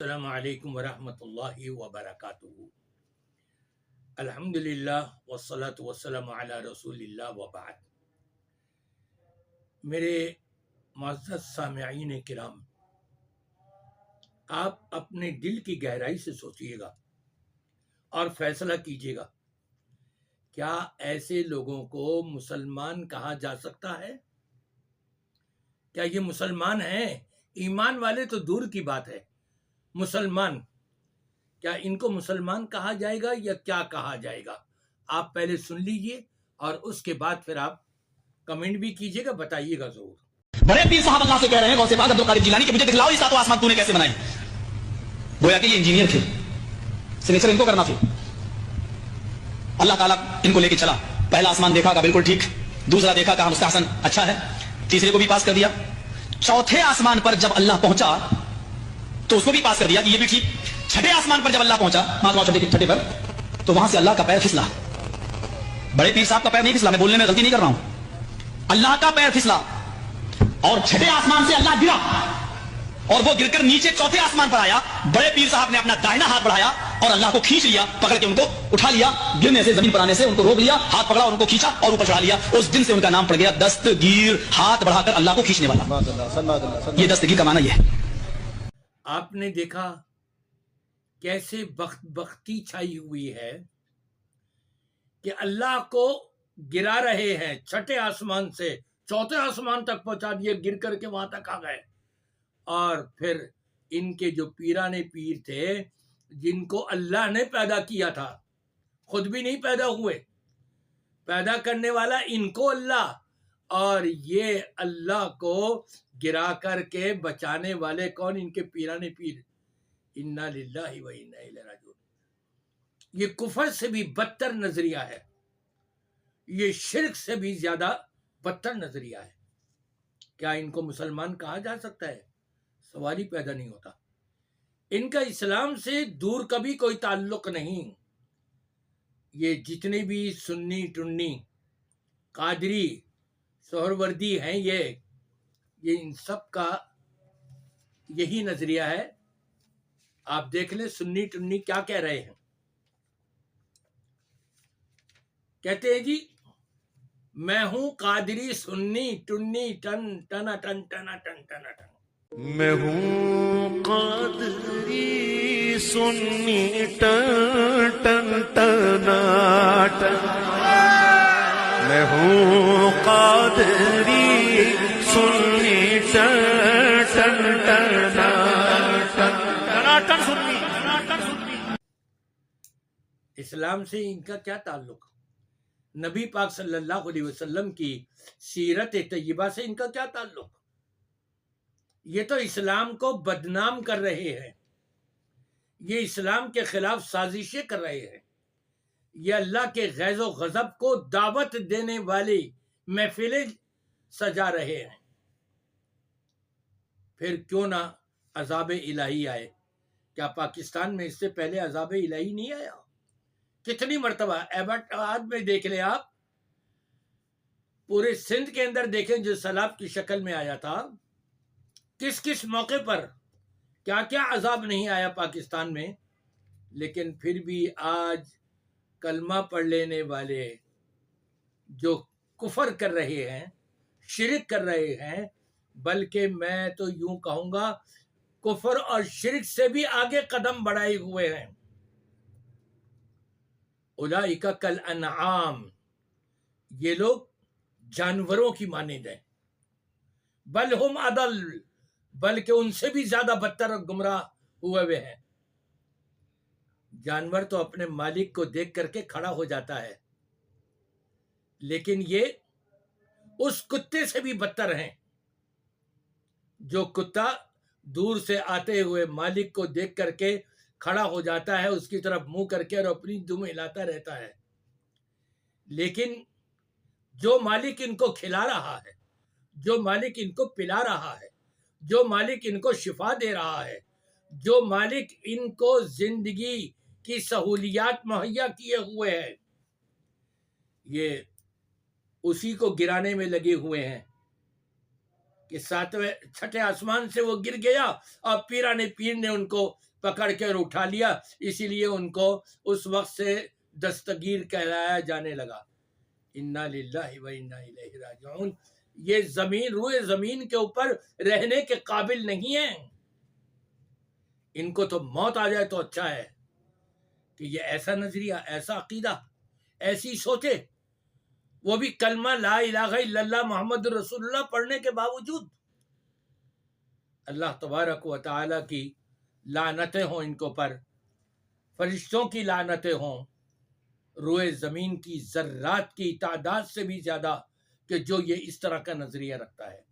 السلام علیکم ورحمۃ اللہ وبرکاتہ۔ الحمدللہ والصلاة والسلام علی رسول اللہ وبعد۔ میرے معزز سامعین کرام، آپ اپنے دل کی گہرائی سے سوچئے گا اور فیصلہ کیجئے گا، کیا ایسے لوگوں کو مسلمان کہا جا سکتا ہے؟ کیا یہ مسلمان ہیں؟ ایمان والے تو دور کی بات ہے، مسلمان، کیا ان کو مسلمان کہا جائے گا یا کیا کہا جائے گا؟ آپ پہلے سن لیجئے اور اس کے بعد پھر آپ کمنٹ بھی کیجئے گا، بتائیے گا ضرور۔ بڑے پیر صاحب اللہ سے کہہ رہے ہیں غوث پاک عبد القادر جیلانی کہ مجھے دکھلاؤ یہ ساتوں آسمان تو نے کیسے بنائے۔ گویا کہ یہ انجینئر تھے، سگنیچر ان کو کرنا تھی۔ اللہ تعالیٰ ان کو لے کے چلا، پہلا آسمان دیکھا کہ بالکل ٹھیک، دوسرا دیکھا کہا مستحسن اچھا ہے، تیسرے کو بھی پاس کر دیا، چوتھے آسمان پر جب اللہ پہنچا تو اس کو بھی پاس کر دیا کہ یہ بھی ٹھیک، چھٹے آسمان پر جب اللہ پہنچا چھٹے پر تو وہاں سے اللہ کا پیر پھسلا۔ بڑے پیر صاحب کا پیر نہیں پھسلا، میں بولنے میں غلطی نہیں کر رہا ہوں، اللہ کا پیر پھسلا اور چھٹے آسمان سے اللہ گرا اور وہ گر کر نیچے چوتھے آسمان پر آیا۔ بڑے پیر صاحب نے اپنا دائنا ہاتھ بڑھایا اور اللہ کو کھینچ لیا، پکڑ کے ان کو اٹھا لیا، گرنے سے زمین پر آنے سے ان کو روک لیا، ہاتھ پکڑا اور ان کو کھینچا اور اوپر چڑھا لیا۔ اس دن سے ان کا نام پڑ گیا دستگیر، ہاتھ بڑھا کر اللہ کو کھینچنے والا۔ یہ دستگیر کا معنی یہ ہے۔ آپ نے دیکھا کیسے بختی چھائی ہوئی ہے کہ اللہ کو گرا رہے ہیں چھٹے آسمان سے چوتھے آسمان تک پہنچا دیے، گر کر کے وہاں تک آ گئے۔ اور پھر ان کے جو پیرانے پیر تھے جن کو اللہ نے پیدا کیا تھا، خود بھی نہیں پیدا ہوئے، پیدا کرنے والا ان کو اللہ، اور یہ اللہ کو گرا کر کے بچانے والے کون؟ ان کے پیرانے پیر۔ انا للہ و انا الیہ راجعون۔ یہ کفر سے بھی بدتر نظریہ ہے، یہ شرک سے بھی زیادہ بدتر نظریہ ہے۔ کیا ان کو مسلمان کہا جا سکتا ہے؟ سوال ہی پیدا نہیں ہوتا۔ ان کا اسلام سے دور کبھی کوئی تعلق نہیں۔ یہ جتنے بھی سنی ٹنی قادری سہروردی ہیں، یہ ان سب کا یہی نظریہ ہے۔ آپ دیکھ لیں سنی ٹنی کیا کہہ رہے ہیں، کہتے ہیں جی میں ہوں قادری سنی ٹنی ton Tina ton Tina ton Tina ton. میں ہوں قادری سنی ٹن ٹن ٹنا ٹن، میں ہوں قادری سنی ton ton Tina ton Tina ton سنی۔ اسلام سے ان کا کیا تعلق؟ نبی پاک صلی اللہ علیہ وسلم کی سیرت طیبہ سے ان کا کیا تعلق؟ یہ تو اسلام کو بدنام کر رہے ہیں، یہ اسلام کے خلاف سازشیں کر رہے ہیں، یہ اللہ کے غیظ و غضب کو دعوت دینے والی محفلیں سجا رہے ہیں۔ پھر کیوں نہ عذاب الہی آئے؟ کیا پاکستان میں اس سے پہلے عذاب الہی نہیں آیا؟ کتنی مرتبہ ایبٹ آباد میں دیکھ لیں آپ، پورے سندھ کے اندر دیکھیں جو سیلاب کی شکل میں آیا تھا، کس کس موقع پر کیا کیا عذاب نہیں آیا پاکستان میں۔ لیکن پھر بھی آج کلمہ پڑھ لینے والے جو کفر کر رہے ہیں، شرک کر رہے ہیں، بلکہ میں تو یوں کہوں گا کفر اور شرک سے بھی آگے قدم بڑھائے ہوئے ہیں۔ اولئک کالانعام، یہ لوگ جانوروں کی مانند ہیں، بل ہم اضل، بلکہ ان سے بھی زیادہ بدتر اور گمراہ ہوئے ہیں۔ جانور تو اپنے مالک کو دیکھ کر کے کھڑا ہو جاتا ہے، لیکن یہ اس کتے سے بھی بدتر ہیں۔ جو کتا دور سے آتے ہوئے مالک کو دیکھ کر کے کھڑا ہو جاتا ہے، اس کی طرف منہ کر کے اور اپنی دم ہلاتا رہتا ہے، لیکن جو مالک ان کو کھلا رہا ہے، جو مالک ان کو پلا رہا ہے، جو مالک ان کو شفا دے رہا ہے، جو مالک ان کو زندگی کی سہولیات مہیا کیے ہوئے ہیں، یہ اسی کو گرانے میں لگے ہوئے ہیں کہ چھٹے آسمان سے وہ گر گیا اور پیرانے پیر نے ان کو پکڑ کر اٹھا لیا، اسی لیے ان کو اس وقت سے دستگیر کہلایا جانے لگا۔ انا للہ و انا الیہ راجعون۔ یہ زمین، روئے زمین کے اوپر رہنے کے قابل نہیں ہیں، ان کو تو موت آ جائے تو اچھا ہے۔ کہ یہ ایسا نظریہ، ایسا عقیدہ، ایسی سوچے، وہ بھی کلمہ لا الہ الا اللہ محمد رسول اللہ پڑھنے کے باوجود۔ اللہ تبارک و تعالی کی لعنتیں ہوں ان کو پر، فرشتوں کی لعنتیں ہوں، روئے زمین کی ذرات کی تعداد سے بھی زیادہ کہ جو یہ اس طرح کا نظریہ رکھتا ہے۔